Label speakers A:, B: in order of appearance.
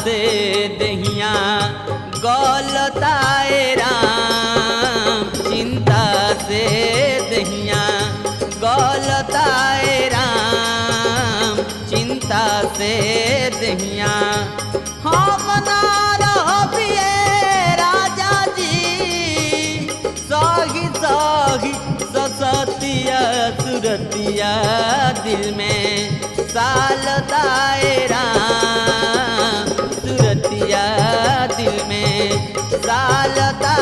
A: से दहिया गलताए राम, चिंता से दहिया गलताए राम, चिंता से दहिया हम ना रहिए राजा जी, सही सही ससतिया सुरतिया दिल में सालताए राम, सुरतिया दिल में सालता